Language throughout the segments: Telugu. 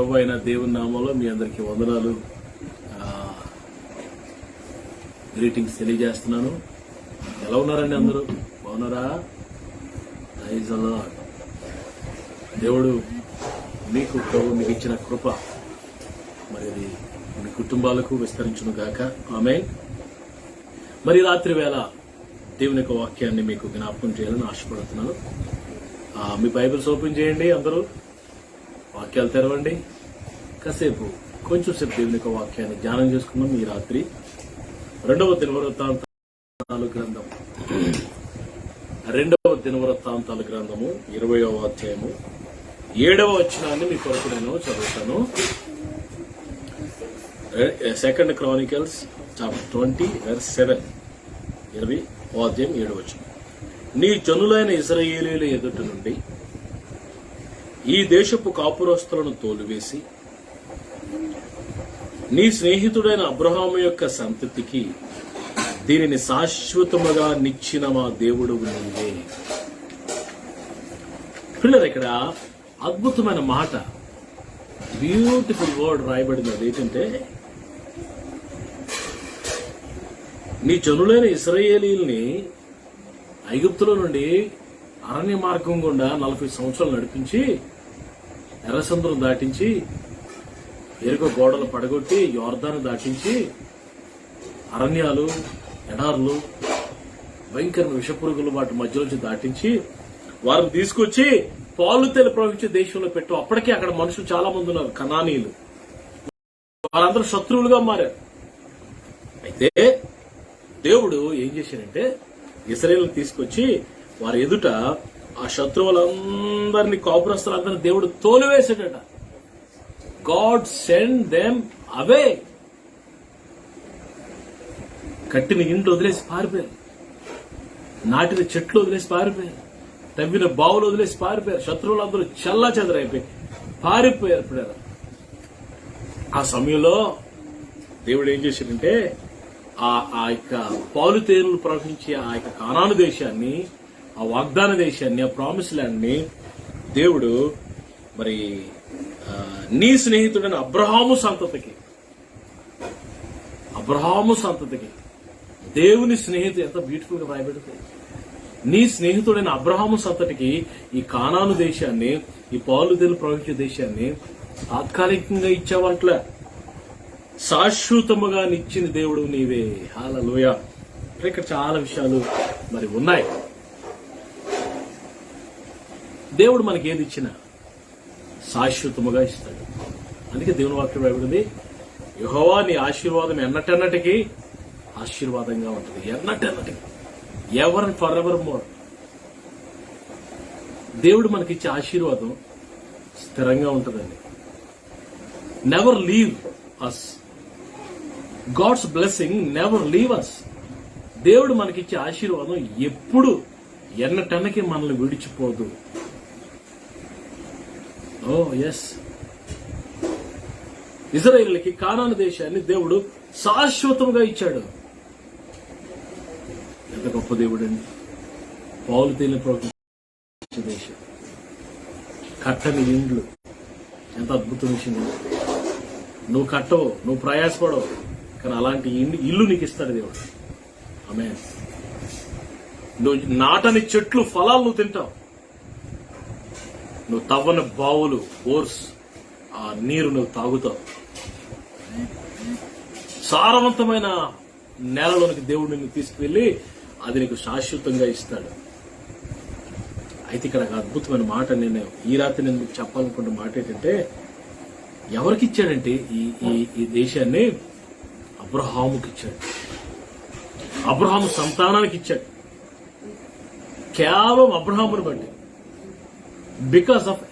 ప్రభు అయిన దేవుని నామంలో మీ అందరికీ వందనాలు, గ్రీటింగ్స్ తెలియజేస్తున్నాను. ఎలా ఉన్నారండి అందరూ? బాగున్నారా? Praise the Lord. దేవుడు మీకు ప్రభు మీకు ఇచ్చిన కృప మరి అది మీ కుటుంబాలకు విస్తరించును గాక. ఆమేన్. మరి రాత్రి వేళ దేవుని యొక్క వాక్యాన్ని మీకు జ్ఞాపకం చేయాలని ఆశపడుతున్నాను. మీ బైబిల్స్ ఓపెన్ చేయండి, అందరూ వాక్యాలు తెరవండి. కొంచెం సేపు దేవుని యొక్క వాక్యాన్ని ధ్యానం చేసుకుందాం. ఈ రాత్రి 2వ దినవృత్తాంతాల గ్రంథం 20వ అధ్యాయము 7వ వచనాన్ని మీ కొరకు నేను చదువుతాను. 2 Chronicles chapter 20 verse 7. 20వ అధ్యాయం 7వ వచనం. నీ జనులైన ఇశ్రాయేలీయుల ఎదుట నుండి ఈ దేశపు కాపురస్తులను తోలివేసి నీ స్నేహితుడైన అబ్రహాము యొక్క సంతతికి దీనిని శాశ్వతముగా నిచ్చిన మా దేవుడు నీవే. పిల్లలు, ఇక్కడ అద్భుతమైన మాట, బ్యూటిఫుల్ వర్డ్ రాయబడింది. అదేంటంటే, నీ జనులైన ఇశ్రాయేలీయుల్ని ఐగుప్తులో నుండి అరణ్య మార్గం గుండా 40 సంవత్సరాలు నడిపించి ఎర్రసముద్రం దాటించి ఎరుకో గోడలు పడగొట్టి యోర్దాను దాటించి అరణ్యాలు, ఎడార్లు, భయంకరమైన విషపురుగులు వాటి మధ్యలోంచి దాటించి వారిని తీసుకొచ్చి పాలు తేలి ప్రవహించే దేశంలో పెట్టు. అప్పటికే అక్కడ మనుషులు చాలా మంది ఉన్నారు, కనానీయులు. వారందరూ శత్రువులుగా మారారు. అయితే దేవుడు ఏం చేశాడంటే, ఇశ్రాయేలును తీసుకొచ్చి వారి ఎదుట ఆ శత్రువులందరినీ, కాపురస్తులందరినీ దేవుడు తోలివేశాడట. God send them away. కట్టిన ఇంట్లో వదిలేసి పారిపోయారు, నాటిన చెట్లు వదిలేసి పారిపోయారు, తవ్విన బావులు వదిలేసి పారిపోయారు. శత్రువులందరూ చల్లా చెదరైపోయి పారిపోయారు. ఇప్పుడు ఆ సమయంలో దేవుడు ఏం చేశాడంటే, ఆ యొక్క పాలు తేనెలు ప్రవహించే ఆ యొక్క కానాను దేశాన్ని, ఆ వాగ్దాన దేశాన్ని, ఆ ప్రామిస్ ల్యాండ్ ని దేవుడు మరి నీ స్నేహితుడైన అబ్రహాము సంతతికి దేవుని స్నేహితుడు, ఎంత బ్యూటిఫుల్ గా రాయబడింది. నీ స్నేహితుడైన అబ్రహాము సంతతికి ఈ కానాను దేశాన్ని, ఈ పాలు తేనెలు ప్రవహించే దేశాన్ని తాత్కాలికంగా ఇచ్చావంట్లే, శాశ్వతముగా నిచ్చిన దేవుడు నీవే. హల్లెలూయా. ఇక్కడ చాలా విషయాలు మరి ఉన్నాయి. దేవుడు మనకి ఏది ఇచ్చినా శాశ్వతముగా ఇస్తాడు. అందుకే దేవుని వాక్యం రాయబడింది, యెహోవా నీ ఆశీర్వాదం ఎన్నటెన్నటికి ఆశీర్వాదంగా ఉంటుంది. ఎన్నటెన్నటికి, ever and for ever more. దేవుడు మనకిచ్చే ఆశీర్వాదం స్థిరంగా ఉంటుందండి. Never leave us. God's blessing never leave us. దేవుడు మనకిచ్చే ఆశీర్వాదం ఎప్పుడు ఎన్నటన్నకి మనల్ని విడిచిపోదు. ఓ ఎస్. ఇశ్రాయేలుకి కానాను దేశాన్ని దేవుడు శాశ్వతంగా ఇచ్చాడు. ఎంత గొప్ప దేవుడు అండి. పాలు తేలిన ప్రవహించే దేశం, కట్టని ఇండ్లు, ఎంత అద్భుత విషయం. నువ్వు కట్టవు, నువ్వు ప్రయాసపడవు, కానీ అలాంటి ఇల్లు నీకు ఇస్తాడు దేవుడు. ఆమేన్. నువ్వు నాటని చెట్లు ఫలాలు నువ్వు తింటావు. నువ్వు తవ్వని బావులు, బోర్స్, ఆ నీరు నువ్వు తాగుతావు. సారవంతమైన నేలలోనికి దేవుడు నిన్ను తీసుకువెళ్లి అది నీకు శాశ్వతంగా ఇస్తాడు. అయితే ఇక్కడ అద్భుతమైన మాట నేను ఈ రాత్రి నేను మీకు చెప్పాలనుకున్న మాట ఏంటంటే, ఎవరికి ఇచ్చాడంటే ఈ దేశాన్ని అబ్రహాముకి ఇచ్చాడు. అబ్రహాము సంతానానికి ఇచ్చాడు. కేవలం అబ్రహామును బట్టి, బికాస్ ఆఫ్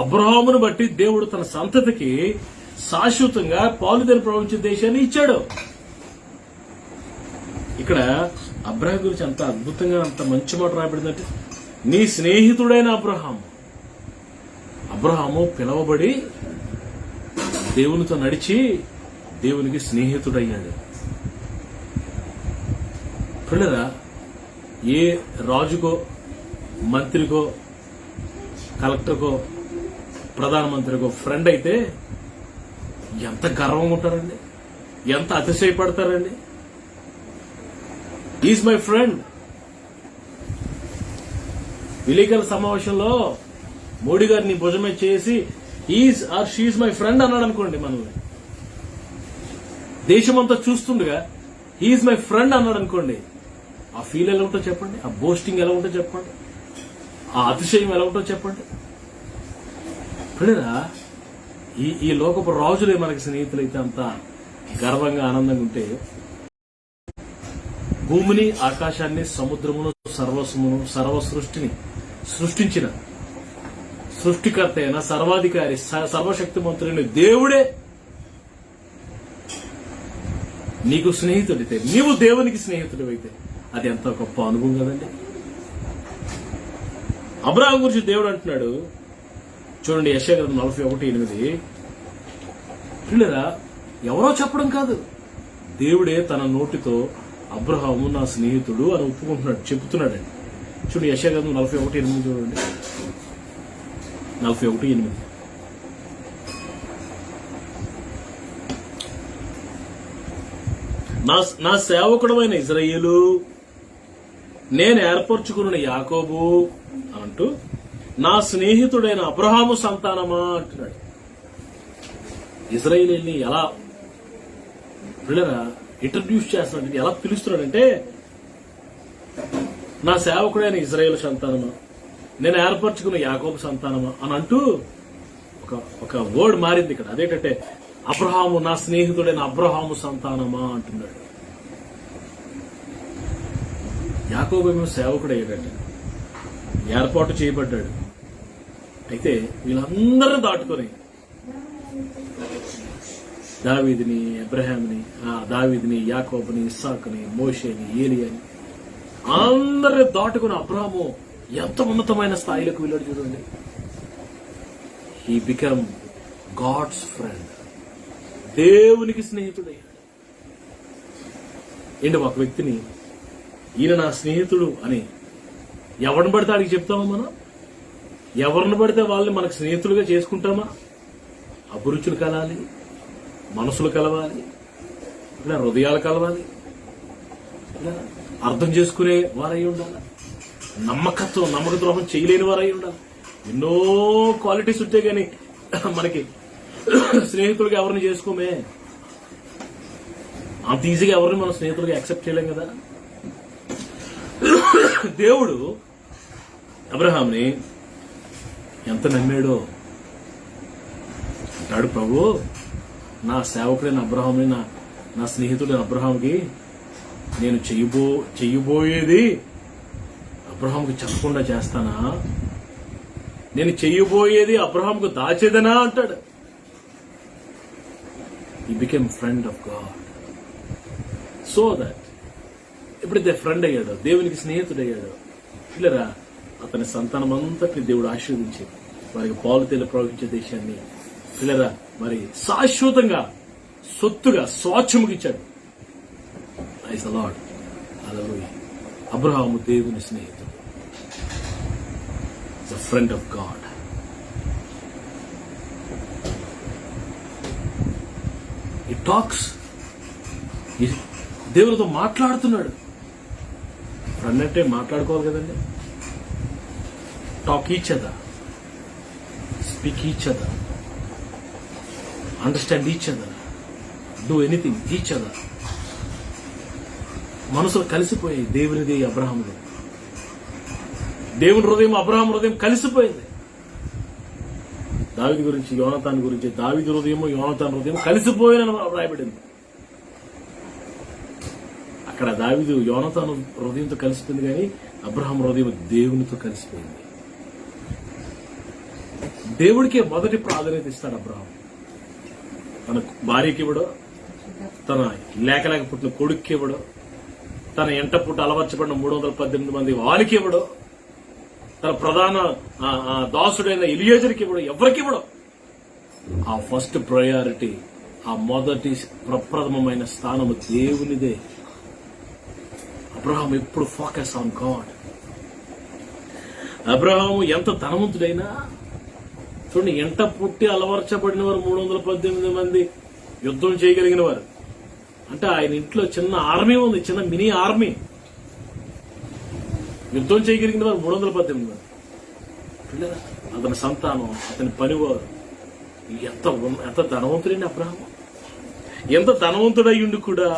అబ్రహామును బట్టి దేవుడు తన సంతతికి శాశ్వతంగా పాలుతేనెలు ప్రవహించే దేశాన్ని ఇచ్చాడు. ఇక్కడ అబ్రహాం గురించి అంత అద్భుతంగా, అంత మంచి మాట రాయబడిందంటే, నీ స్నేహితుడైన అబ్రహాము పిలవబడి దేవునితో నడిచి దేవునికి స్నేహితుడయ్యాడు. పిల్లరా, ఏ రాజుకో, మంత్రికో, కలెక్టర్కో ప్రధానమంత్రికి ఒక ఫ్రెండ్ అయితే ఎంత గర్వంగా ఉంటారండి, ఎంత అతిశయపడతారండి. Is my friend. విలేకరుల సమావేశంలో మోడీ గారిని భుజమే చేసి he's or she's my friend అన్నాడు అనుకోండి, మనల్ని దేశమంతా చూస్తుండగా ఈజ్ మై ఫ్రెండ్ అన్నాడు అనుకోండి, ఆ ఫీల్ ఎలా ఉంటుందో చెప్పండి, ఆ బోస్టింగ్ ఎలా ఉంటుందో చెప్పండి, ఆ అతిశయం ఎలా ఉంటుందో చెప్పండి. పిల్లరా, ఈ లోకపు రాజులే మనకి స్నేహితులైతే అంత గర్వంగా ఆనందంగా ఉంటే, భూమిని, ఆకాశాన్ని, సముద్రమును, సర్వస్వమును, సర్వ సృష్టిని సృష్టించిన సృష్టికర్త అయిన సర్వాధికారి సర్వశక్తిమంతుడైన దేవుడే నీకు స్నేహితుడైతే, నీవు దేవునికి స్నేహితుడు అయితే అది ఎంత గొప్ప అనుభవం కదండి. అబ్రహాం గురించి దేవుడు అంటున్నాడు చూడండి, యెషయా గ్రంథం 41:8. పిల్లరా, ఎవరో చెప్పడం కాదు, దేవుడే తన నోటితో అబ్రహాము నా స్నేహితుడు అని ఒప్పుకుంటున్నాడు, చెబుతున్నాడండి. చూడండి, యెషయా గ్రంథం 41:8 చూడండి. 41:8. నా సేవకుడమైన ఇజ్రాయేలు, నేను ఏర్పరచుకున్న యాకోబు అంటూ నా స్నేహితుడైన అబ్రహాము సంతానమా అంటున్నాడు. ఇజ్రాయేలీని ఎలా పిల్లరా ఇంట్రడ్యూస్ చేస్తున్నాడు, ఎలా పిలుస్తున్నాడంటే, నా సేవకుడైన ఇజ్రాయేలు సంతానమా, నేను ఏర్పరచుకున్న యాకోబు సంతానమా అని అంటూ ఒక వర్డ్ మారింది ఇక్కడ. అదేంటంటే అబ్రహాము, నా స్నేహితుడైన అబ్రహాము సంతానమా అంటున్నాడు. యాకోబేమో సేవకుడు అయ్యాడట, ఏర్పాటు చేయబడ్డాడు. అయితే వీళ్ళందరూ దాటుకొని దావీదుని, అబ్రహాముని, దావీదుని, యాకోబుని, ఇస్సాకుని, మోషేని, ఏలియాని అందరూ దాటుకుని అబ్రహాము ఎంత ఉన్నతమైన స్థాయిలోకి వెళ్ళాడు చూడండి. He become God's friend. దేవునికి స్నేహితుడయ్యాడు. ఏంటి, ఒక వ్యక్తిని ఈయన నా స్నేహితుడు అని ఎవరిని పడితే అడిగి చెప్తామా మనం? ఎవరిని పడితే వాళ్ళని మనకు స్నేహితులుగా చేసుకుంటామా? అభిరుచులు కలాలి, మనసులు కలవాలి, ఇలా హృదయాలు కలవాలి, ఇలా అర్థం చేసుకునే వారై ఉండాలి, నమ్మక ద్రోహం చేయలేని వారై ఉండాలి. ఎన్నో క్వాలిటీస్ ఉంటే గాని మనకి స్నేహితులుగా ఎవరిని చేసుకోమే. అంత ఈజీగా ఎవరిని మనం స్నేహితులుగా యాక్సెప్ట్ చేయలేం కదా. దేవుడు అబ్రహాంని ఎంత నమ్మాడో అంటాడు, ప్రభు నా సేవకుడైన అబ్రహాంని, నా స్నేహితుడైన అబ్రహాంకి నేను చెయ్యబోయేది అబ్రహాంకి చెప్పకుండా చేస్తానా? నేను చెయ్యబోయేది అబ్రహాంకు దాచేదనా అంటాడు. He became friend of God. So that ఎప్పుడైతే ఫ్రెండ్ అయ్యాడో, దేవునికి స్నేహితుడయ్యాడో, పిల్లరా అతని సంతానం అంతటిని దేవుడు ఆశీర్వదించి వారికి పాలు తేలి ప్రవహించే దేశాన్ని పిల్లరా మరి శాశ్వతంగా సొత్తుగా స్వాచ్ఛముకి ఇచ్చాడు. Praise the lord. Hallelujah. Abraham దేవుని స్నేహితుడు, ద ఫ్రెండ్ ఆఫ్ గాడ్. ఈ టాక్స్ దేవునితో మాట్లాడుతున్నాడు. ఫ్రెండ్ అంటే మాట్లాడుకోవాలి కదండి. Talk each other, speak each other, understand each other, do anything each other. మనసులు కలిసిపోయాయి. దేవునిది, అబ్రహాముది. దేవుని హృదయం, అబ్రహాం హృదయం కలిసిపోయింది. దావీదు గురించి, యోనాతాన్ గురించి, దావీదు హృదయము, యోనాతాన్ హృదయం కలిసిపోయిన రాయబడింది. అక్కడ దావీదు యోనాతాను హృదయంతో కలిసిపోయింది, కానీ అబ్రహాం హృదయం దేవునితో కలిసిపోయింది. దేవుడికే మొదటి ప్రాధాన్యత ఇస్తాడు అబ్రహాం. తన భార్యకి ఇవ్వడు, తన లేక పుట్టిన కొడుక్కి ఇవ్వడు, తన ఎంట పుట్ట అలవర్చబడిన 318 మంది వాళ్ళకి ఇవ్వడు, తన ప్రధాన దాసుడైన ఎలియేజర్కి ఇవ్వడు, ఎవరికి ఇవ్వడు. ఆ ఫస్ట్ ప్రయారిటీ, ఆ మొదటి ప్రప్రథమమైన స్థానము దేవునిదే. అబ్రహాం ఎప్పుడు ఫోకస్ ఆన్ గాడ్. అబ్రహాము ఎంత ధనవంతుడైనా చూడండి, ఎంట పుట్టి అలవర్చబడిన వారు 318 మంది యుద్ధం చేయగలిగిన వారు. అంటే ఆయన ఇంట్లో చిన్న ఆర్మీ ఉంది, చిన్న మినీ ఆర్మీ. యుద్ధం చేయగలిగిన వారు 318 మంది. అతని సంతానం, అతని పనివారు. ఎంత ధనవంతుడండి అబ్రహాము. ఎంత ధనవంతుడయ్యుండి కూడా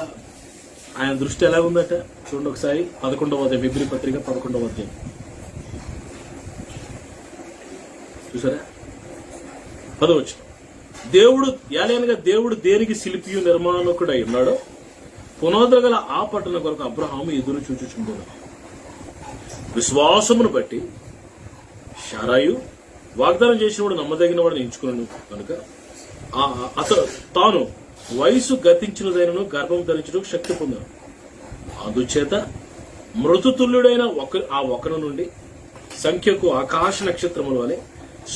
ఆయన దృష్టి ఎలా ఉందట చూడండి ఒకసారి. 11వ అధ్యాయం, ఫిబ్రవరి పత్రిక 11వ అధ్యాయం చూసారా? 10వ వచనం. దేవుడు దేనికి శిల్పియు నిర్మాణకుడు అయి ఉన్నాడో పునాదులు గల ఆ పట్టణ కొరకు అబ్రహాము ఎదురు చూచుచుండెను. విశ్వాసమును బట్టి షారాయు వాగ్దానం చేసినవాడు నమ్మదగిన వాడిని ఎంచుకున్నాను కనుక అతను తాను వయసు గతించినదైనను గర్భం ధరించడం శక్తి పొందాను. అందుచేత మృతుతుల్యుడైన ఆ ఒకను నుండి సంఖ్యకు ఆకాశ నక్షత్రముల వలె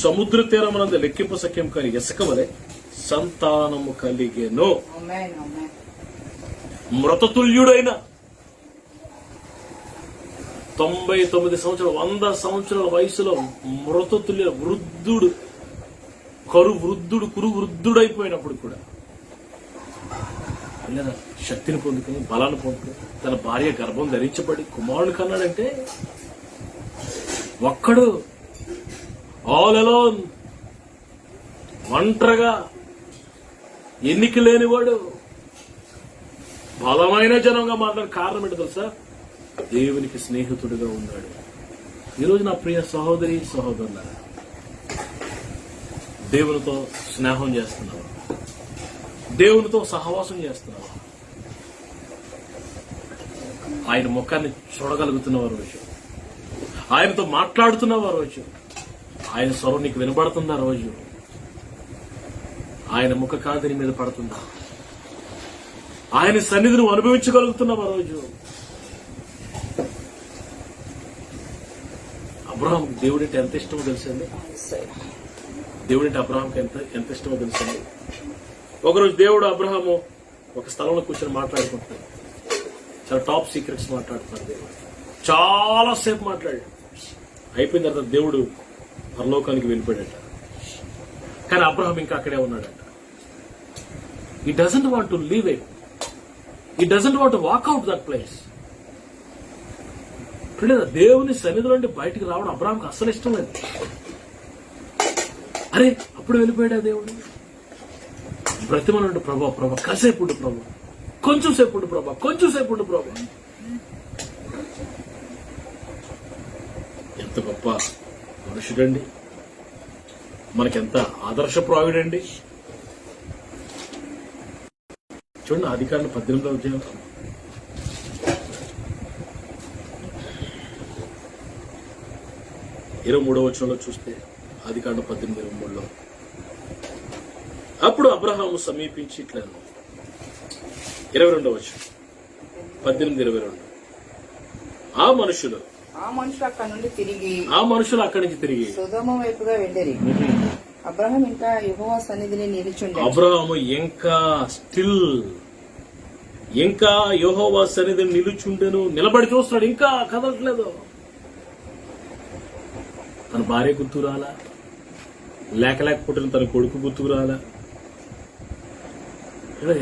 సముద్ర తీరమునందు లెక్కింపు సఖ్యం కాని ఇసుక వలె సంతానము కలిగెను. మృతతుల్యుడైన 99 సంవత్సరాలు 100 సంవత్సరాల వయసులో మృతతుల్య వృద్ధుడు, కురు వృద్ధుడైపోయినప్పుడు కూడా శక్తిని పొందుకుని బలాన్ని పొందుకుని తన భార్య గర్భం ధరించబడి కుమారుడు కన్నాడంటే ఒక్కడు ఆల్ అలోన్, ఒంటరిగా, ఎన్నిక లేనివాడు, బలమైన జనంగా మాట్లాడిన కారణం ఏంటో తెలుసా? దేవునికి స్నేహితుడిగా ఉన్నాడు. ఈరోజు నా ప్రియ సహోదరి సహోదరులారా, దేవునితో స్నేహం చేస్తున్నావు, దేవునితో సహవాసం చేస్తున్నావు, ఆయన ముఖాన్ని చూడగలుగుతున్నవారు రోజు, ఆయనతో మాట్లాడుతున్నవారు రోజు, ఆయన స్వరం నీకు వినబడుతుందా రోజు, ఆయన ముఖ కాంతి మీద పడుతుందా, ఆయన సన్నిధిని అనుభవించగలుగుతున్నావా రోజు. అబ్రహాం దేవుడంటే ఎంత ఇష్టమో తెలుసండి. దేవుడంటే అబ్రహాంకి ఎంత ఇష్టమో తెలుసండి. ఒకరోజు దేవుడు అబ్రహాము ఒక స్థలంలో కూర్చొని మాట్లాడుకుంటున్నాడు. చాలా టాప్ సీక్రెట్స్ మాట్లాడుతున్నారు. దేవుడు చాలాసేపు మాట్లాడాడు. అయిపోయిన తర్వాత దేవుడు పరలోకానికి వెళ్ళిపోయాడట. కానీ అబ్రహాం ఇంకా అక్కడే ఉన్నాడట. He doesn't want to leave it. He doesn't want to walk out that place. దేవుని సన్నిధిలో నుండి బయటికి రావడం అబ్రహాంకి అస్సలు ఇష్టం లేదు. అరే అప్పుడు వెళ్ళిపోయాడా దేవుడు. బ్రతిమనుండు ప్రభా కాసేపు ఉండు ప్రభా, కొంచెం సేపు ఉండు ప్రభా, కొంచెం సేపు ఉండు ప్రభా. ఎంత గొప్ప మనుషుడండి, మనకెంత ఆదర్శప్రాయుడండి. చూడండి, ఆదికాండం 18వ అధ్యాయం 23వ వచనంలో చూస్తే, ఆదికాండం 18:23లో అప్పుడు అబ్రహాము సమీపించి ఇట్లా 22వ వచనం 18:22 ఆ మనుషులు అక్కడి నుంచి తిరిగి సొదొమ వైపుగా వెళ్ళిరి. అబ్రహాము ఇంకా యెహోవా సన్నిధిని నిలుచుండెను. అబ్రహాము ఇంకా యెహోవా సన్నిధిని నిలుచుండెను. నిలబడి చూస్తున్నాడు, ఇంకా కదలట్లేదు. తన భార్య గుర్తు రాలా, లేక పుట్టిన తన కొడుకు గుర్తుకు రాలా,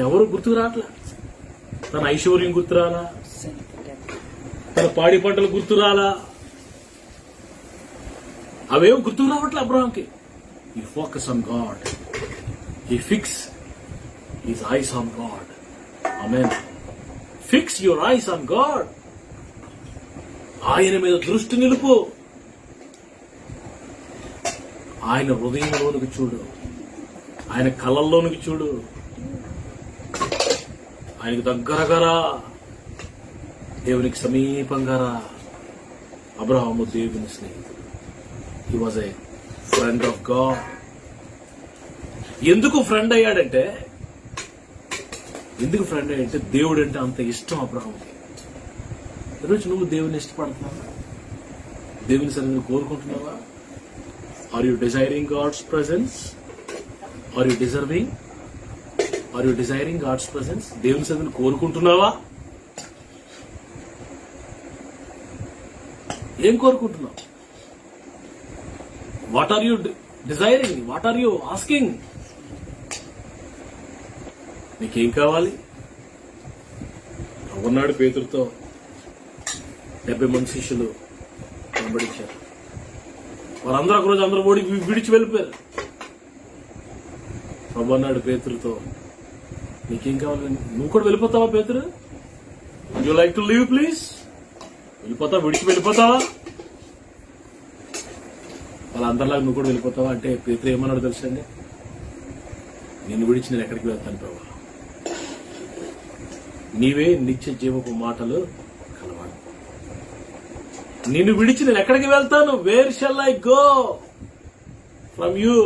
ఎవరు గుర్తుకు రావట్లా. తన ఐశ్వర్యం గుర్తు రాలా, తన పాడి పంటలు గుర్తు రాలా, అవేం గుర్తుకు రావట్లే అబ్రహాంకి. He focus on God. He fix his eyes on God. Amen. Fix your eyes on God. ఆయన మీద దృష్టి నిలుపు. ఆయన హృదయంలోనికి చూడు, ఆయన కళ్ళల్లోనికి చూడు, ఆయనకు దగ్గరగా రా, దేవునికి సమీపంగా రా. అబ్రహాము దేవుని స్నేహితుడు. He was a friend of God. ఎందుకు ఫ్రెండ్ అయ్యాడంటే దేవుడు అంటే అంత ఇష్టం అబ్రహాంకి. ఈరోజు నువ్వు దేవుని ఇష్టపడుతున్నావా? దేవుని సన్నిధిని కోరుకుంటున్నావా? Are you desiring God's presence? Are you desiring God's presence? దేవుని సన్నిధిని కోరుకుంటున్నావా? ఏం కోరుకుంటున్నావు? What are you desiring? What are you asking? నీకేం కావాలి? ఉన్నాడు పేతురుతో 70 మంది శిష్యులు వెంబడించారు. వారందరూ ఒకరోజు అందరూ ఓడి విడిచి వెళ్ళిపోయారు. ప్రభు అన్నాడు పేతురుతో, నీకేం కావాలి? నువ్వు కూడా వెళ్ళిపోతావా Peturu? Would you like to leave please? వెళ్ళిపోతావా? విడిచి వెళ్ళిపోతావా? వాళ్ళందరిలాగా నువ్వు కూడా వెళ్ళిపోతావా అంటే పేతురు ఏమన్నాడు తెలుసండి? నిన్ను విడిచి నేను ఎక్కడికి వెళ్తాను ప్రభు? నీవే నిత్య జీవపు మాటలు కలవాడు. నిన్ను విడిచి నేను ఎక్కడికి వెళ్తాను? Where shall I go from you?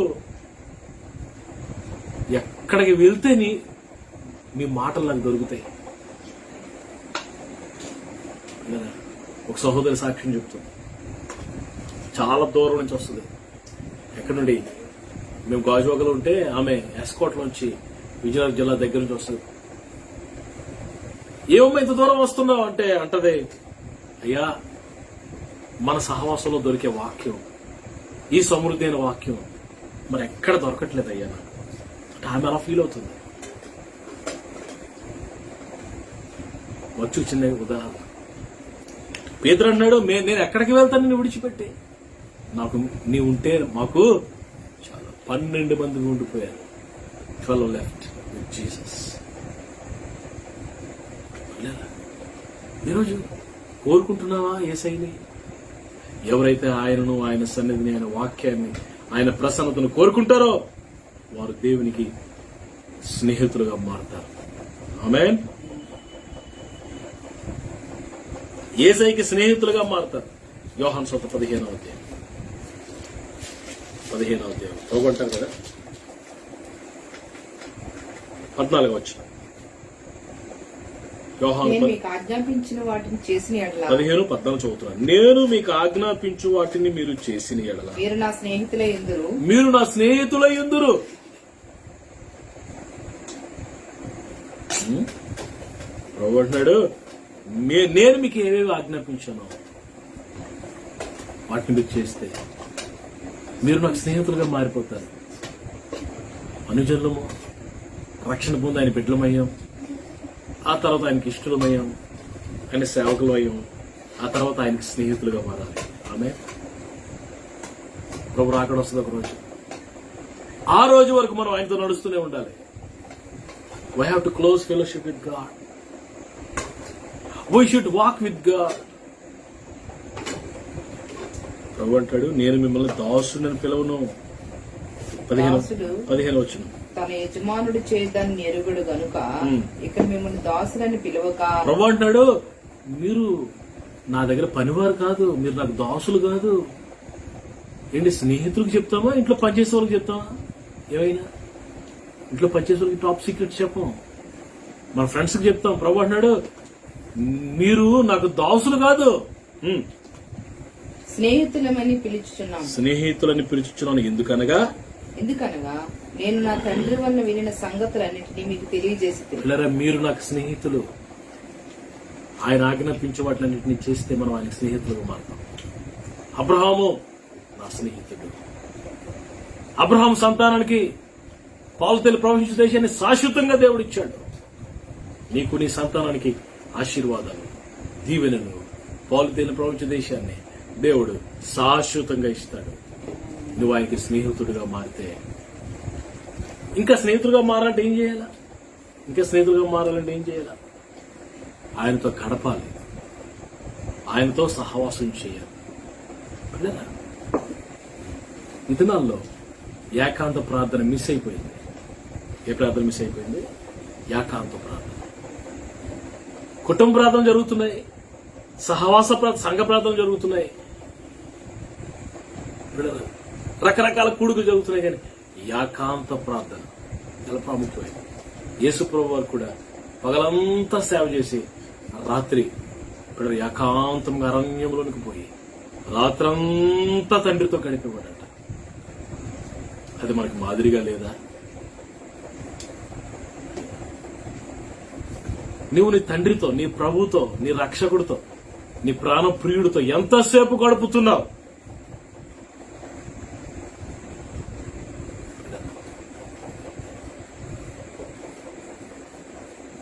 ఎక్కడికి వెళ్తే నీ మాటలు నాకు దొరుకుతాయి. ఒక సహోదరి సాక్ష్యం చెప్తుంది. చాలా దూరం నుంచి వస్తుంది. ఎక్కడి నుండి? మేము గాజువాకలో ఉంటే ఆమె ఎస్కోట్ నుంచి విజయనగరం జిల్లా దగ్గర నుంచి వస్తుంది. ఏమమ్మా ఇంత దూరం వస్తున్నావు అంటే అంటదే, అయ్యా మన సహవాసంలో దొరికే వాక్యం, ఈ సమృద్ధి అయిన వాక్యం మరి ఎక్కడ దొరకట్లేదు అయ్యా నాకు అంటే ఆమె అలా ఫీల్ అవుతుంది. వచ్చు చిన్న ఉదాహరణ. పేతురు అన్నాడు, నేను ఎక్కడికి వెళ్తాను నిన్ను విడిచిపెట్టి? నాకు నీ ఉంటే మాకు చాలా 12 మంది ఉండిపోయారు. 12 లెఫ్ట్ విత్ జీసస్. ఈరోజు కోరుకుంటున్నావా యేసయ్యని? ఎవరైతే ఆయనను, ఆయన సన్నిధిని, ఆయన వాక్యాన్ని, ఆయన ప్రసన్నతను కోరుకుంటారో వారు దేవునికి స్నేహితులుగా మారుతారు. ఆమేన్. యేసయ్యకి స్నేహితులుగా మారుతారు. యోహాను సువార్త 15వ అధ్యాయం చదువుకుంటారు కదా, 14వ వచనం. నేను మీకు ఆజ్ఞాపించిన వాటిని చేసిన ఎడల 15-14 చదువుతున్నాను. నేను మీకు ఆజ్ఞాపించు వాటిని మీరు చేసిన ఎడల మీరు నా స్నేహితులై యుందురు. మీరు నా స్నేహితులై యుందురు. ప్రభు అంటున్నాడు, నేను మీకు ఏవేవి ఆజ్ఞాపించాను వాటిని మీరు చేస్తే మీరు నాకు స్నేహితులుగా మారిపోతారు. అనుజనులము, రక్షణ పొంది ఆయన బిడ్డలమయ్యాం. ఆ తర్వాత ఆయనకి ఇష్టలమయ్యాం, ఆయన సేవకులు అయ్యాం. ఆ తర్వాత ఆయనకి స్నేహితులుగా మారాలి. ఆమె ప్రభు రాకడ వస్తుంది ఒక రోజు. ఆ రోజు వరకు మనం ఆయనతో నడుస్తూనే ఉండాలి. We have to close fellowship with God. We should walk with God. ప్రభు అంటాడు, నేను మిమ్మల్ని దాసుడని పిలవను. 15 వచనం. తన యజమానుడు చేద్దాన్ని ఎరుగుడు గనుక ఇక మిమ్మల్ని దాసులని పిలవక. ప్రభు అంటాడు, మీరు నా దగ్గర పనివారు కాదు, మీరు నాకు దాసులు కాదు. ఏంటి స్నేహితులకు చెప్తామా, ఇంట్లో పనిచేసే వాళ్ళకి చెప్తామా? ఏమైనా ఇంట్లో పనిచేసే వాళ్ళకి టాప్ సీక్రెట్ చెప్పం, మన ఫ్రెండ్స్ కి చెప్తాం. ప్రభు అంటున్నాడు, మీరు నాకు దాసులు కాదు, స్నేహితులమని పిలుచుచున్నాను. స్నేహితులని పిలుచుచున్నాను. ఎందుకనగా నేను నా తండ్రి వల్ల వినిన సంగతులన్నింటినీ మీకు తెలియజేసి. మీరు నాకు స్నేహితులు. ఆయన ఆజ్ఞాపించే వాటిలన్నింటినీ చేస్తే మనం ఆయన స్నేహితులుగా మారుతాం. అబ్రహాము నా స్నేహితుడు. అబ్రహాం సంతానానికి పాలుతేలి ప్రవహించే దేశాన్ని శాశ్వతంగా దేవుడు ఇచ్చాడు. నీకు నీ సంతానానికి ఆశీర్వాదాలు, దీవెనలు, పాలుతేలి ప్రవహించే దేశాన్ని దేవుడు శాశ్వతంగా ఇస్తాడు. నువ్వు ఆయనకి స్నేహితుడిగా మారితే. ఇంకా స్నేహితులుగా మారాలంటే ఏం చేయాలా? ఆయనతో గడపాలి, ఆయనతో సహవాసం చేయాలి. ఈ దినాల్లో ఏకాంత ప్రార్థన మిస్ అయిపోయింది. ఏ ప్రార్థన మిస్ అయిపోయింది? ఏకాంత ప్రార్థన. కుటుంబ ప్రార్థన జరుగుతున్నాయి, సహవాస సంఘ ప్రార్థనలు జరుగుతున్నాయి, రకరకాల కూడుకులు జరుగుతున్నాయి, కానీ ఏకాంత ప్రార్థన చాలా ప్రాముఖ్యమైంది. యేసుప్రభు వారు కూడా పగలంతా సేవ చేసి రాత్రి ఏకాంతంగా అరణ్యంలోనికి పోయి రాత్రంతా తండ్రితో గడిపేవాడట. అది మనకి మాదిరిగా లేదా? నువ్వు నీ తండ్రితో, నీ ప్రభుతో, నీ రక్షకుడితో, నీ ప్రాణప్రియుడితో ఎంతసేపు గడుపుతున్నావు?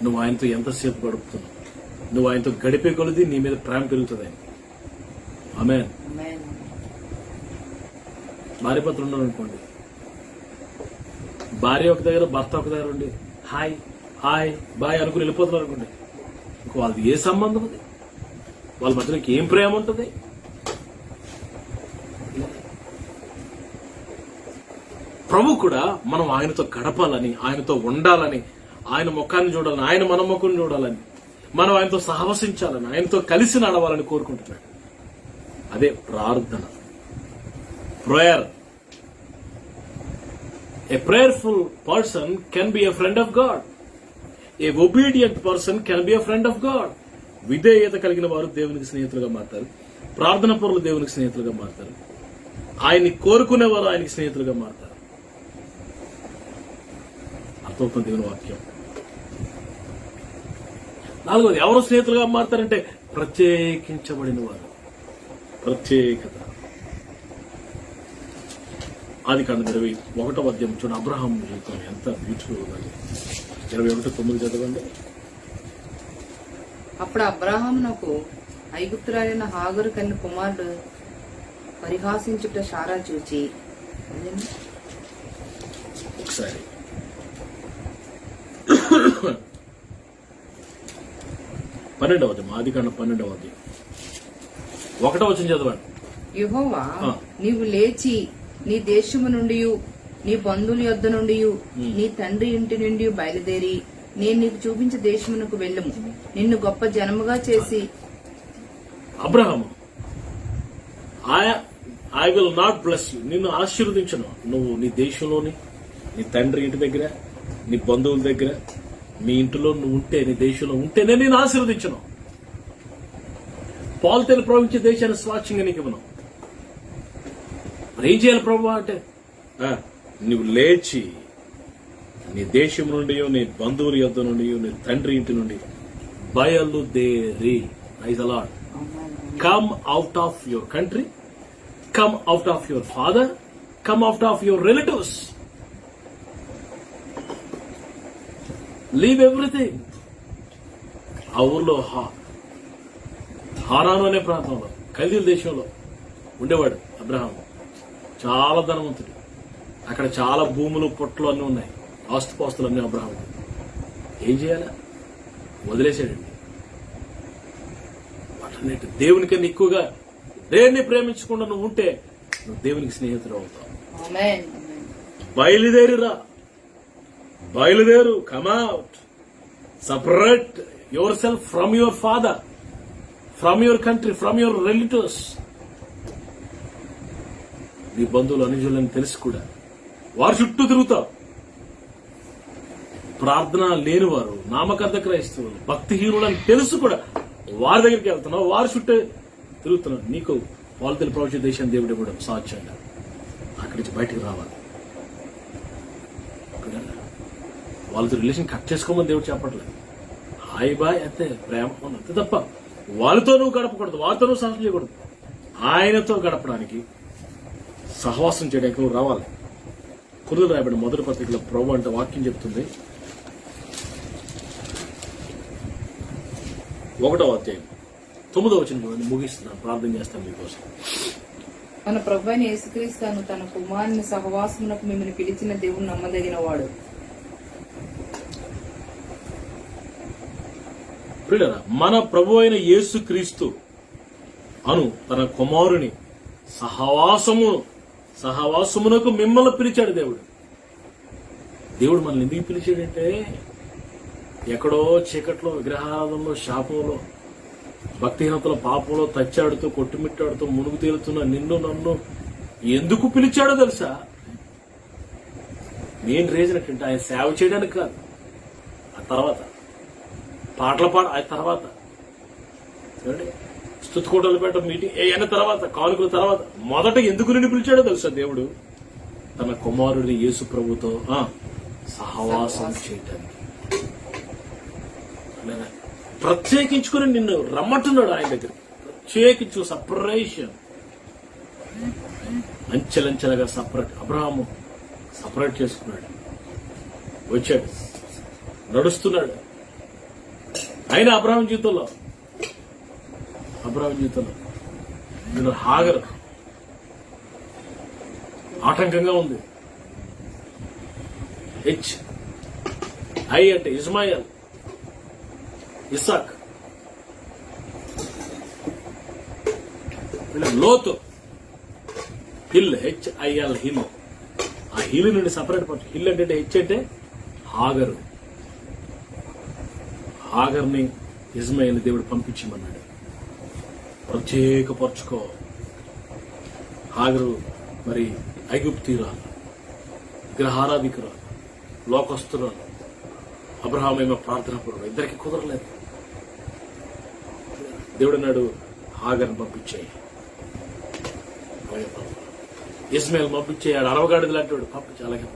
నువ్వు ఆయనతో ఎంతసేపు గడుపుతున్నావు, నువ్వు ఆయనతో గడిపే కొలది నీ మీద ప్రేమ పెరుగుతుంది. ఆమేన్. ఆమేన్. భార్య భర్తలు ఉన్నారు అనుకోండి, భార్య ఒక దగ్గర భర్త ఒక దగ్గర ఉండి హాయ్ హాయ్ బాయ్ అనుకుని వెళ్ళిపోతున్నారు అనుకోండి, ఇంక వాళ్ళది ఏ సంబంధం అది? వాళ్ళ మధ్యలో ఏం ప్రేమ ఉంటుంది? ప్రభు కూడా మనం ఆయనతో గడపాలని, ఆయనతో ఉండాలని, ఆయన ముఖాన్ని చూడాలని, ఆయన మన ముఖాన్ని చూడాలని, మనం ఆయనతో సహవసించాలని, ఆయనతో కలిసి నడవాలని కోరుకుంటున్నాడు. అదే ప్రార్థన, prayer. A prayerful person can be a friend of God. A obedient person can be a friend of God. విధేయత కలిగిన వారు దేవునికి స్నేహితులుగా మారుతారు. ప్రార్థన పరులు దేవునికి స్నేహితులుగా మారుతారు. ఆయన్ని కోరుకునేవారు ఆయనకి స్నేహితులుగా మారుతారు. అర్థమవుతుంది దేవుని వాక్యం. నాలుగోది, ఎవరు స్నేహితులుగా మారుతారంటే ప్రత్యేకించబడిన వారు. ప్రత్యేకత. ఆదికాండం 21వ అధ్యాయం చూడండి, అబ్రహాం జీవితం ఎంత బ్యూటిఫుల్ ఉందండి. 21:9 చదవండి. అప్పుడు అబ్రాహామునకు ఐగుప్తురాలైన హాగరు కన్న కుమారుడు పరిహాసించుట శారా చూచి, ఒకసారి 12వ అధ్యాయం, ఆదికాండం 12వ అధ్యాయం 1వ వచనం చదవండి. యెహోవా నీవు లేచి నీ దేశము నుండి నీ బంధువుల యొద్ద నుండి నీ తండ్రి ఇంటి నుండి బయలుదేరి నేను నీకు చూపించే దేశమునకు వెళ్ళుము, నిన్ను గొప్ప జనముగా చేసి. Abraham, I will not bless you, నిన్ను ఆశీర్వదించను. నువ్వు నీ దేశంలోని, నీ తండ్రి ఇంటి దగ్గర, నీ బంధువుల దగ్గర, మీ ఇంటిలో నువ్వు ఉంటే, నీ దేశంలో ఉంటేనే నేను ఆశీర్వదించను. పాలుతేలు ప్రవహించే దేశాన్ని స్వాచ్ఛంగా నీకు ఇవ్వను. మరి ఏం చేయాలి ప్రభు అంటే, నువ్వు లేచి నీ దేశం నుండి, నీ బంధువుల యొద్ద నుండి, నీ తండ్రి ఇంటి నుండి బయలుదేరి. Praise the Lord. Come out of your country, come out of your father, come out of your relatives, leave everything. ఆ ఊర్లో హారాను అనే ప్రాంతంలో, కల్దీల దేశంలో ఉండేవాడు అబ్రహాం. చాలా ధనవంతుడు. అక్కడ చాలా భూములు, పొట్లు అన్నీ ఉన్నాయి, ఆస్తుపాస్తులు అన్నీ అబ్రహాం. ఏం చేయాలా? వదిలేశాడండి. వాటన్నిటి దేవునికన్నా ఎక్కువగా దేన్ని ప్రేమించకుండా నువ్వు ఉంటే నువ్వు దేవునికి స్నేహితుడు అవుతావు. ఆమేన్. బయలుదేరిరా, బయలుదేరు. Come out, separate your self from your father, from your country, from your relatives. నీ బంధువులు అనుజులని తెలిసి కూడా వారి చుట్టూ తిరుగుతావు. ప్రార్థన లేనివారు, నామకార్థ క్రైస్తవులు, భక్తిహీనులని తెలుసు కూడా వారి దగ్గరికి వెళ్తున్నావు, వారి చుట్టూ తిరుగుతున్నావు. నీకు పాలుతేలు ప్రవచించే దేశాన్ని దేవుడు ఇవ్వడం సాధ్యంగా అక్కడి నుంచి బయటకు రావాలి. వాళ్ళతో రిలేషన్ కట్ చేసుకోమని దేవుడు చెప్పట్లేదు. హాయ్ బాయ్ అంతే, ప్రేమ అంతే తప్ప వాళ్ళతో నువ్వు గడపకూడదు, వారితో నువ్వు సహజం చేయకూడదు. ఆయనతో గడపడానికి, సహవాసం చేయడానికి నువ్వు రావాలి. కొరింథీయులకు రాయబడిన మొదటి పత్రికలో ప్రభు అంటే వాక్యం చెప్తుంది, 1వ అధ్యాయం 9వ వచనం చూడండి. ముగిస్తున్నాను, ప్రార్థన చేస్తాను మీకోసం. మన ప్రభువైన యేసుక్రీస్తు తన కుమారుని సహవాసమునకు మిమ్మల్ని పిలిచిన దేవుడు నమ్మదగిన వాడు. ప్రియులారా, మన ప్రభు అయిన యేసుక్రీస్తు అను తన కుమారుని సహవాసమునకు మిమ్మల్ని పిలిచాడు దేవుడు. దేవుడు మనల్ని ఎందుకు పిలిచాడంటే, ఎక్కడో చీకట్లో, విగ్రహారాధనలో, శాపంలో, భక్తిహీనతలో, పాపంలో తచ్చాడుతూ, కొట్టుమిట్టాడుతూ, మునుగు తేలుతున్న నిన్ను నన్ను ఎందుకు పిలిచాడో తెలుసా? మెయిన్ రీజన్ ఏంటంటే ఆయన సేవ చేయడానికి కాదు. ఆ తర్వాత పాటలు ఆ తర్వాత స్తుతికోటలు పెట్టడం, మీటింగ్ అయిన తర్వాత, కానుకల తర్వాత, మొదట ఎందుకు నిన్ను పిలిచాడో తెలుసా? దేవుడు తన కుమారుని యేసు ప్రభుతో సహవాసం చేయటానికి, ప్రత్యేకించుకుని నిన్ను రమ్మంటున్నాడు ఆయన దగ్గర. ప్రత్యేకించు, సపరేషన్. అంచెలంచెలుగా సపరేట్. అబ్రహాము సపరేట్ చేసుకున్నాడు, వచ్చాడు, నడుస్తున్నాడు, అయినా అబ్రహాం జీవితంలో నేను హాగర్ ఆటంకంగా ఉంది. ఐ అంటే ఇస్మాయిల్, ఇస్సాక్, లోతు, హిల్, HIL హిల్. ఆ హిల్ నుండి సపరేట్ పట్టు. హిల్ అంటే హెచ్ అంటే హాగరు. హాగర్ని ఇస్మాయిల్ దేవుడు పంపించమన్నాడు. ప్రత్యేకపరచుకో. హాగరు మరి ఐగుప్తీరాలు, విగ్రహారాధికురాలు, లోకస్తురాలు. అబ్రహాం ఏమో ప్రార్థన పూర్వం. ఇద్దరికి కుదరలేదు. దేవుడు అన్నాడు హాగర్ని పంపించాయి. ఇస్మాయిల్ పంపించేయాడు. అరవగాడిది లాంటి పంపించి. అలాగే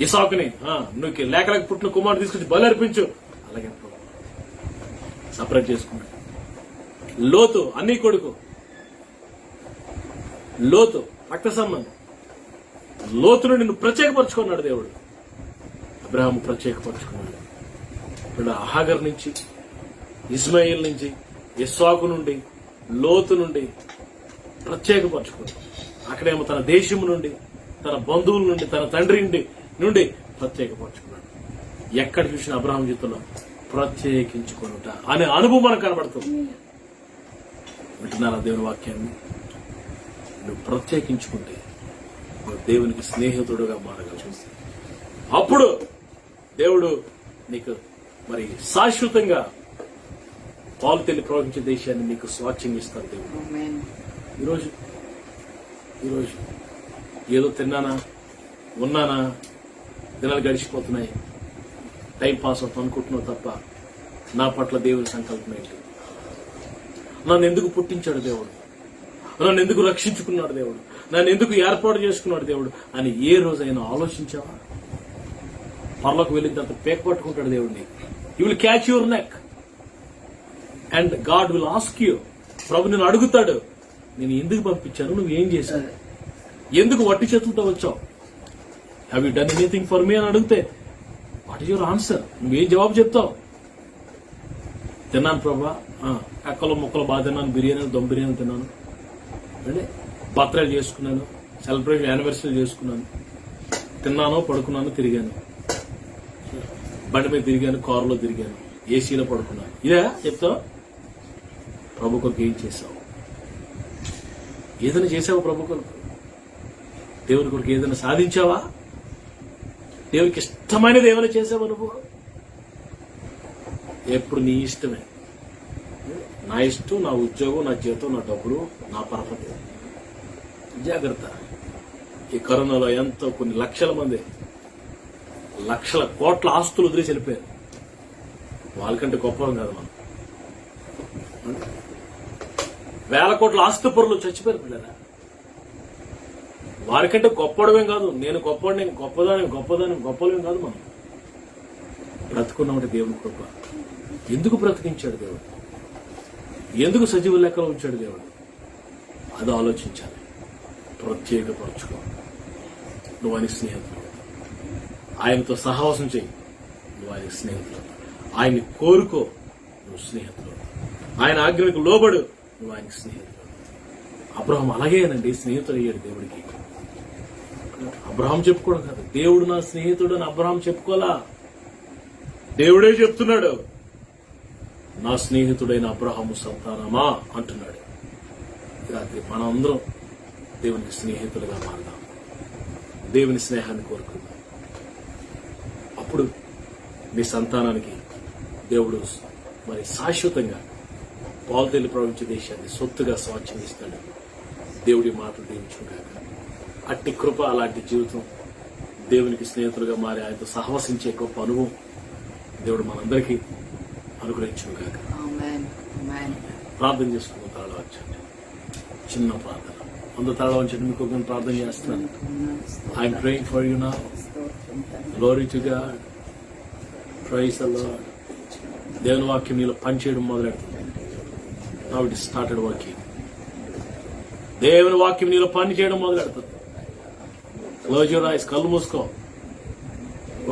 ఇసాకుని నువ్వు లేఖలకు పుట్టిన కుమారుడు తీసుకొచ్చి బలి అర్పించు. అలాగే సపరేట్ చేసుకున్నాడు. లోతు అన్నీ కొడుకు. లోతు రక్త సంబంధం. లోతు నుండి నువ్వు ప్రత్యేకపరచుకున్నాడు దేవుడు. అబ్రహాము ప్రత్యేకపరచుకున్నాడు. ఇప్పుడు హాగర్ నుంచి, ఇస్మాయిల్ నుంచి, ఇస్సాకు నుండి, లోతు నుండి ప్రత్యేకపరచుకున్నాడు. అక్కడేమో తన దేశము నుండి, తన బంధువుల నుండి, తన తండ్రి నుండి ప్రత్యేకపరచుకున్నాడు. ఎక్కడ చూసిన అబ్రహాం జీవితంలో ప్రత్యేకించుకునుట అనే అనుభవం మనకు కనబడుతుంది. వింటున్నారా దేవుని వాక్యాన్ని? నువ్వు ప్రత్యేకించుకుంటే నువ్వు దేవునికి స్నేహితుడుగా మారగలవు. అప్పుడు దేవుడు నీకు మరి శాశ్వతంగా పాలు తెల్లి ప్రవహించే దేశాన్ని నీకు స్వాచ్ఛంగా ఇస్తాడు దేవుడు. ఈరోజు ఏదో తిన్నానా, ఉన్నానా, దినాలు గడిచిపోతున్నాయి, టైం పాస్ అవుతాం అనుకుంటున్నావు తప్ప నా పట్ల దేవుని సంకల్పం ఏంటి? నన్ను ఎందుకు పుట్టించాడు దేవుడు? నన్ను ఎందుకు రక్షించుకున్నాడు దేవుడు? నన్ను ఎందుకు ఏర్పాటు చేసుకున్నాడు దేవుడు అని ఏ రోజైనా ఆలోచించావా? పరలోకి వెళ్ళిన తర్వాత పేక పట్టుకుంటాడు దేవుడు నీకు. You will catch your neck and God will ask you. ప్రభు నేను అడుగుతాడు, నేను ఎందుకు పంపించాను, నువ్వేం చేశావు, ఎందుకు వట్టి చేతులతో వచ్చావు, have you done anything for me అని అడిగితే వాట్ ఈస్ యువర్ ఆన్సర్? నువ్వేం జవాబు చెప్తావు? తిన్నాను ప్రభా, కక్కలు ముక్కలు బాగా తిన్నాను, బిర్యానీ, దమ్ బిర్యానీ తిన్నాను, అంటే బర్త్డే చేసుకున్నాను, సెలబ్రేషన్ యానివర్సరీ చేసుకున్నాను, తిన్నాను, పడుకున్నాను, తిరిగాను, బండి మీద తిరిగాను, కారులో తిరిగాను, ఏసీలో పడుకున్నాను. ఇదే చెప్తావు? ప్రభు కొరకు ఏం చేశావు? ఏదైనా చేసావా ప్రభు కొరకు? దేవుని కొరకు ఏదైనా సాధించావా? దేవునికి ఇష్టమైనది ఏమైనా చేసావా నువ్వు? ఎప్పుడు నీ ఇష్టమే. నా ఇష్టం, నా ఉద్యోగం, నా జీతం, నా డబ్బులు, నా పరపతి. జాగ్రత్త. ఈ కరోనాలో ఎంతో కొన్ని లక్షల మంది లక్షల కోట్ల ఆస్తులు వదిలేసి వెళ్ళిపోయారు. వాళ్ళకంటే గొప్పవం కాదు మనం. వేల కోట్ల ఆస్తి పరులు చచ్చిపోయారు పిల్లరా. వారికంటే గొప్పడమేం కాదు. నేను గొప్పవాడిని, గొప్పలేం కాదు మనం. బ్రతుకున్నామంటే దేవుని కృప. ఎందుకు బ్రతికించాడు దేవుడు? ఎందుకు సజీవ లెక్కలో ఉంచాడు దేవుడు? అది ఆలోచించాలి. ప్రత్యేకపరచుకో. నువ్వు ఆయన స్నేహితులు. ఆయనతో సహవాసం చేయి, నువ్వు ఆయన స్నేహితులు. ఆయన్ని కోరుకో, నువ్వు స్నేహితులు. ఆయన ఆజ్ఞలకు లోబడు, నువ్వు ఆయనకి స్నేహితులు. అబ్రహాం అలాగేనండి స్నేహితుడు అయ్యాడు దేవుడికి. అబ్రహాం చెప్పుకోవడం కాదు, దేవుడు నా స్నేహితుడు అని అబ్రహాం చెప్పుకోలా. దేవుడే చెప్తున్నాడు, నా స్నేహితుడైన అబ్రహాము సంతానమా అంటున్నాడు. రాత్రి మనందరం దేవునికి స్నేహితులుగా మారదాం. దేవుని స్నేహాన్ని కోరుకుందాం. అప్పుడు మీ సంతానానికి దేవుడు మరి శాశ్వతంగా పాలు తెల్లి ప్రవహించే దేశాన్ని సొత్తుగా స్వాచ్ఛందిస్తాడు. దేవుడి మాటలు దీవించుగాక. అట్టి కృప, అలాంటి జీవితం, దేవునికి స్నేహితులుగా మారి ఆయనతో సహవసించే గొప్ప అనుభవం దేవుడు మనందరికీ అనుగ్రహించుగాక. ప్రార్థన చేసుకున్న తాళ వచ్చండి. చిన్న ప్రార్థన. అందరూ తాళ వచ్చండి. మీకు ఒక ప్రార్థన చేస్తున్నాను. I'm praying for you now. Glory to God. Praise the lord. దేవుని వాక్యం నీలో పనిచేయడం మొదలెడుతుంది. Now it started working. దేవుని వాక్యం నీలో పని చేయడం మొదలెడుతుంది. Close your eyes. కళ్ళు మూసుకో.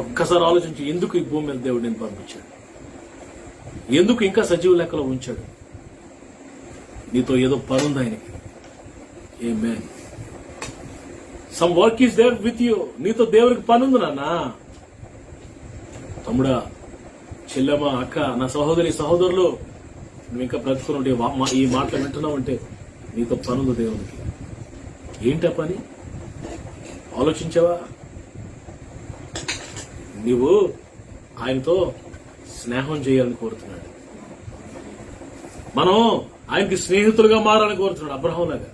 ఒక్కసారి ఆలోచించి, ఎందుకు ఈ భూమి మీద దేవుడు నేను పంపించాడు? ఎందుకు ఇంకా సజీవ లెక్కలో ఉంచాడు? నీతో ఏదో పని ఉంది ఆయనకి. Amen. Some work is there with you. నీతో దేవుడికి పని ఉంది నాన్న. తమ్ముడా, చెల్లెమ్మ, అక్క, నా సహోదరులు, నువ్వు ఇంకా బ్రతుకుని ఉంటే, ఈ మాటలు వింటున్నావు అంటే నీతో పని ఉంది దేవునికి. ఏంటా పని? ఆలోచించావా? నీవు ఆయనతో స్నేహం చేయాలని కోరుతున్నాడు. మనం ఆయనకి స్నేహితులుగా మారాలని కోరుతున్నాడు. అబ్రహాం లాగా.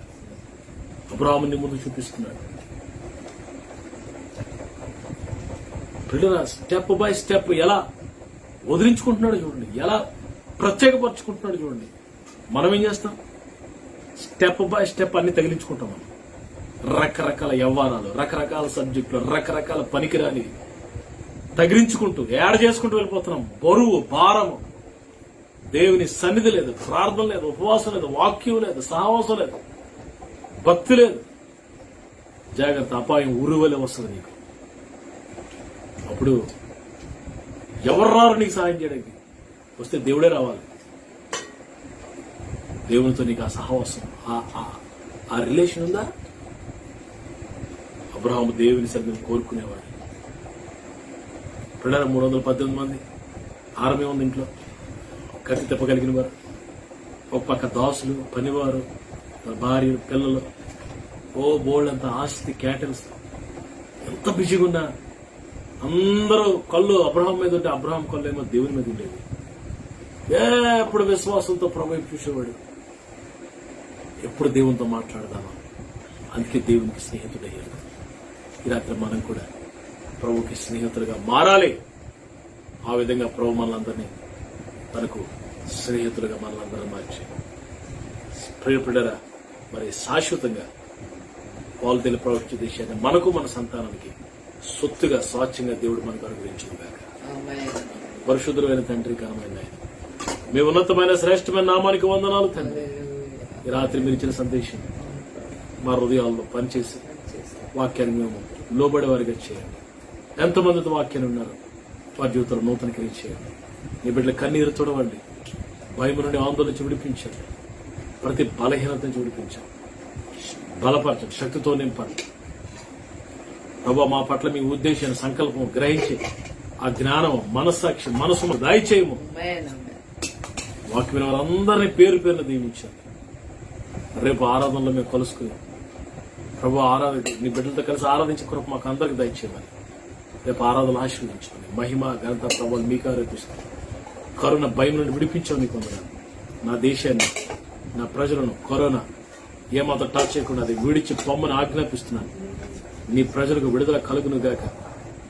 అబ్రహాముని ముందు చూపిస్తున్నాడు. పిల్లరా, స్టెప్ బై స్టెప్ ఎలా వదిలించుకుంటున్నాడు చూడండి, ఎలా ప్రత్యేకపరుచుకుంటున్నాడు చూడండి. మనం ఏం చేస్తాం? స్టెప్ బై స్టెప్ అన్ని తగిలించుకుంటాం. మనం రకరకాల వ్యవహారాలు, రకరకాల సబ్జెక్టులు, రకరకాల పనికిరాని తగిలించుకుంటూ యాడ్ చేసుకుంటూ వెళ్ళిపోతున్నాం. బరువు, భారము. దేవుని సన్నిధి లేదు, ప్రార్థన లేదు, ఉపవాసం లేదు, వాక్యం లేదు, సహవాసం లేదు, భక్తి లేదు. జాగ్రత్త, అపాయం ఉరువలే వస్తుంది నీకు. అప్పుడు ఎవరు రారు నీకు సాయం చేయడానికి? వస్తే దేవుడే రావాలి. దేవునితో నీకు ఆ సహవాసం, ఆ రిలేషన్ ఉందా? అబ్రహాము దేవుని సన్నిధిని కోరుకునేవాడు. పిల్లల 318 మంది, ఆరమే ఉంది ఇంట్లో, కత్తి తిప్పగలిగిన వారు, ఒక పక్క దాసులు, పనివారు, భార్యలు, పిల్లలు, బోల్డ్ అంత ఆస్తి, క్యాటల్స్. ఎంత బిజీగా ఉన్నా అందరూ కళ్ళు అబ్రహాం మీద ఉంటే అబ్రహాం కళ్ళు ఏమో దేవుని మీద ఉండేది. ఎప్పుడు విశ్వాసంతో ప్రభు చూసేవాడు. ఎప్పుడు దేవునితో మాట్లాడదామా? అందుకే దేవునికి స్నేహితుడయ్యాడు. ఈ రాత్రి మనం కూడా ప్రభుకి స్నేహితులుగా మారాలి. ఆ విధంగా ప్రభు మనలందరినీ తనకు స్నేహితులుగా మనలందరూ మార్చి ప్రియపడరా మరి శాశ్వతంగా పాలు ప్రవృత్తి దేశాన్ని మనకు, మన సంతానానికి సొత్తుగా, స్వాచ్ఛంగా దేవుడు మనకు అనుగ్రహించుగాక. పరిశుద్ధులైన తండ్రి, కారణమైన ఆయన, మీ ఉన్నతమైన శ్రేష్టమైన నామానికి వందనాలు తండ్రి. ఈ రాత్రి మీరు ఇచ్చిన సందేశం మా హృదయాల్లో పనిచేసి వాక్యాన్ని మేము లోబడే వారిగా చేయండి. ఎంతమందితో వాక్యాన్ని ఉన్నారు వారి జీవితంలో నూతన క్రియ చేయండి. నీ బిడ్డల కన్నీరు చూడవండి. భయం నుండి ఆందోళన నుంచి విడిపించండి. ప్రతి బలహీనత నుంచి విడిపించండి. బలపరచండి, శక్తితో నింపండి. ప్రభు, మా పట్ల మీ ఉద్దేశాన్ని, సంకల్పం గ్రహించి ఆ జ్ఞానం, మనస్సాక్షి, మనసును దయచేయము. వాక్యం వారందరినీ పేరు పేరున దీవించారు. రేపు ఆరాధనలో మేము కలుసుకుని ప్రభు నీ బిడ్డలతో కలిసి ఆరాధించే కృప మాకు అందరికి దయచేయమని రేపు ఆరాధన ఆశీర్వదించుకుని మహిమ, ఘనత, ప్రభువులు మీకు ఆరోపిస్తాను. కరోనా భయం నుండి విడిపించావు నీకు వందనాలు. నా దేశాన్ని, నా ప్రజలను కరోనా ఏమాత్రం టచ్ చేయకుండా అది విడిచి పొమ్మని ఆజ్ఞాపిస్తున్నాను. నీ ప్రజలకు విడుదల కలుగును గాక,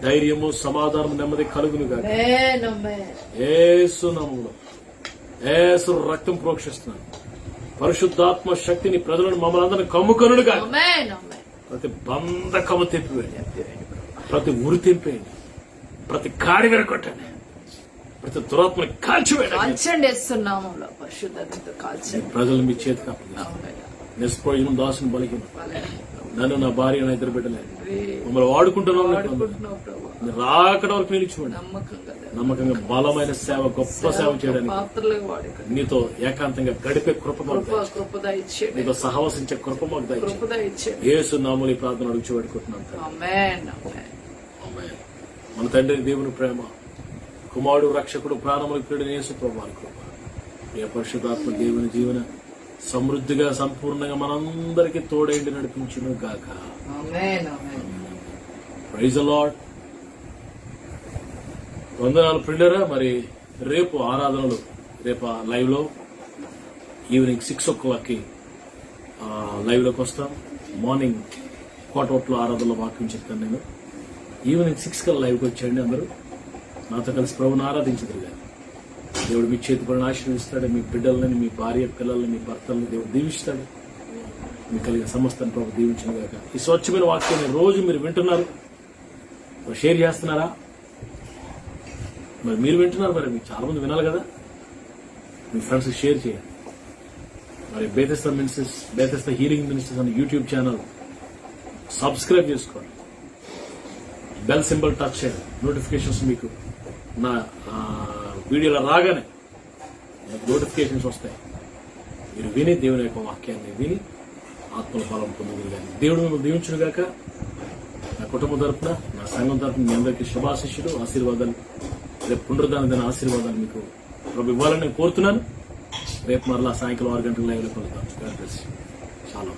ధైర్యము, సమాధానం, నెమ్మది కలుగును గాక. యేసు నామములో, యేసు రక్తం ప్రోక్షిస్తున్నాను. పరిశుద్ధాత్మ శక్తిని ప్రజలను, మమ్మల్ని అందరినీ కమ్ముకొనుడు గాక. ప్రతి బంధకము తెప్పివేయండి, ప్రతి ఉరి తెంపేయండి, ప్రతి కాడి విరగొట్టండి, ప్రతి దురాత్మని కాల్చివేయండి. ప్రజలు మీ చేతికి అప్పగిస్తారు. నిష్ప్రయోజనం, దాసుని బలిహీన, నన్ను, నా భార్య, నా ఇద్దరు బిడ్డలే మమ్మల్ని వాడుకుంటున్నాం. రాకడ వరకు నిలిచిపోండి. నమ్మకంగా బలమైన సేవ, గొప్ప సేవ చేయడానికి నీతో ఏకాంతంగా గడిపే కృప మాకు, నీతో సహవసించే కృప మాకు దయచేయండి. యేసు నామములో ఈ ప్రార్థన అడుగు పెట్టుకుంటున్నాం. మన తండ్రి దేవుని ప్రేమ, కుమారుడు, రక్షకుడు, ప్రాణములకు ప్రియుడైన యేసు ప్రభువారి కృప, ఏ పరిశుద్ధాత్మ దేవుని జీవన సమృద్ధిగా, సంపూర్ణంగా మనందరికీ తోడైండి నడిపించును గాక. Praise the Lord. వందనాలు ప్రియులారా. మరి రేపు ఆరాధనలు, రేపు లైవ్ లో ఈవినింగ్ 6 o'clock లైవ్ లోకి వస్తాం. మార్నింగ్ కోటలో ఆరాధనలో వాక్యం చెప్తాను నేను. ఈవినింగ్ 6 కల్లా లైవ్కి వచ్చేయండి. అందరూ నాతో కలిసి ప్రభుని ఆరాధించదు. దేవుడు మీ చేతి పడిన ఆశీర్వదిస్తాడు. మీ బిడ్డలని, మీ భార్య పిల్లల్ని, మీ భర్తల్ని దేవుడు దీవిస్తాడు. మీకు కలిగిన సమస్తాన్ని ప్రభు దీవించిన గాక. ఈ స్వచ్ఛమైన వాక్యాన్ని రోజు మీరు వింటున్నారు, షేర్ చేస్తున్నారా? మరి మీరు వింటున్నారు, మరి మీకు చాలా మంది వినాలి కదా. మీ ఫ్రెండ్స్ షేర్ చేయండి. మరి బేతెస్తా హీలింగ్ మినిస్టర్స్ అనే యూట్యూబ్ ఛానల్ సబ్స్క్రైబ్ చేసుకోండి. బెల్ సింబల్ టచ్ చేయండి. నోటిఫికేషన్స్ మీకు నా వీడియోలో రాగానే నోటిఫికేషన్స్ వస్తాయి. మీరు విని దేవుని యొక్క వాక్యాన్ని విని ఆత్మల ఫలం పొందుతుంది. కానీ దేవుడు మిమ్మల్ని దీవించుడుగాక. నా కుటుంబం తరపున, నా సంఘం తరపున మీ అందరికీ శుభాశిష్యులు, ఆశీర్వాదాలు, రేపు పునరుద్ధాన దిన ఆశీర్వాదాలు మీకు ప్రభు ఇవ్వాలని నేను కోరుతున్నాను. రేపు మరలా సాయంకాలం 6 గంటల లైవ్లో కలుద్దాం. చాలా